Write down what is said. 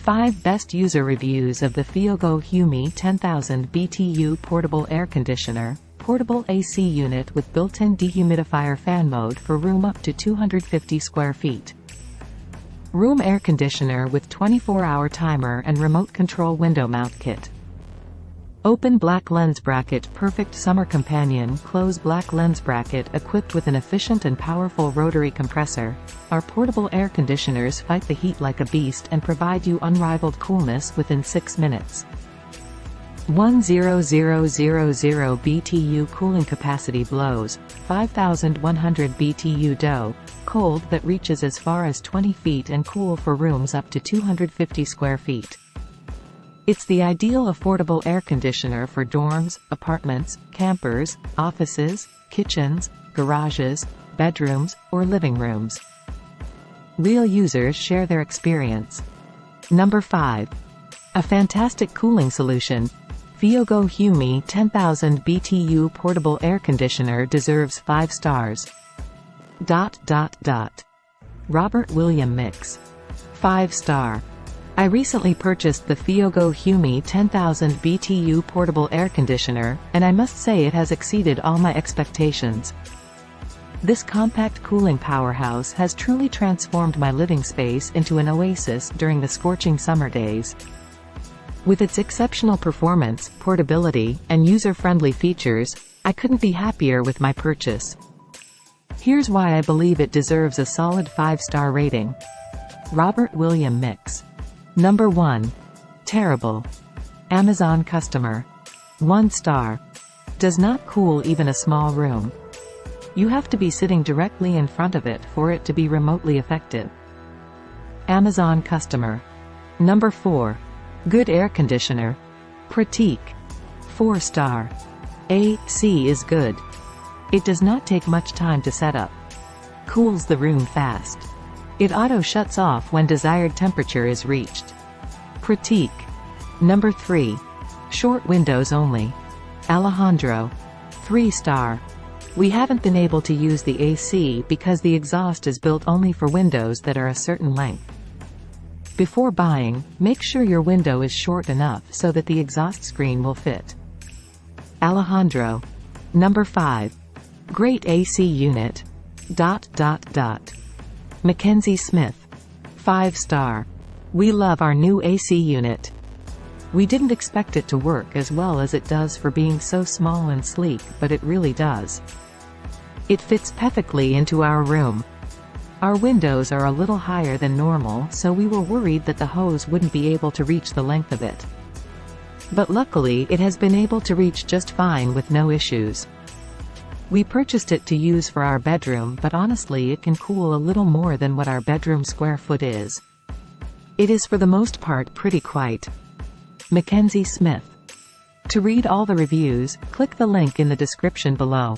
5 Best User Reviews of the FIOGOHUMI 10,000 BTU Portable Air Conditioner, Portable AC Unit with built-in dehumidifier fan mode for room up to 250 square feet. Room air conditioner with 24-hour timer and remote control window mount kit. Open black lens bracket. Perfect summer companion. Close black lens bracket equipped with an efficient and powerful rotary compressor. Our portable air conditioners fight the heat like a beast and provide you unrivaled coolness within 6 minutes. 10000 BTU cooling capacity. Blows 5100 BTU DOE, cold that reaches as far as 20 feet and cool for rooms up to 250 square feet. It's the ideal affordable air conditioner for dorms, apartments, campers, offices, kitchens, garages, bedrooms, or living rooms. Real users share their experience. Number 5. A fantastic cooling solution. FIOGOHUMI 10,000 BTU Portable Air Conditioner deserves 5 stars. Robert William Mix. 5-star. I recently purchased the FIOGOHUMI 10,000 BTU Portable Air Conditioner, and I must say it has exceeded all my expectations. This compact cooling powerhouse has truly transformed my living space into an oasis during the scorching summer days. With its exceptional performance, portability, and user-friendly features, I couldn't be happier with my purchase. Here's why I believe it deserves a solid 5-star rating. Robert William Mix. Number 1. Terrible. Amazon customer. 1 star. Does not cool even a small room. You have to be sitting directly in front of it for it to be remotely effective. Amazon customer. Number 4. Good air conditioner. Pratique. 4 star. AC is good. It does not take much time to set up. Cools the room fast. It auto shuts off when desired temperature is reached. Pratique. Number 3. Short windows only. Alejandro. 3 star. We haven't been able to use the AC because the exhaust is built only for windows that are a certain length. Before buying, make sure your window is short enough so that the exhaust screen will fit. Alejandro. Number 5. Great AC unit. Mackenzie Smith. 5 star. We love our new AC unit. We didn't expect it to work as well as it does for being so small and sleek, but it really does. It fits perfectly into our room. Our windows are a little higher than normal, so we were worried that the hose wouldn't be able to reach the length of it. But luckily it has been able to reach just fine with no issues. We purchased it to use for our bedroom, but honestly it can cool a little more than what our bedroom square foot is. It is for the most part pretty quiet. Mackenzie Smith. To read all the reviews, click the link in the description below.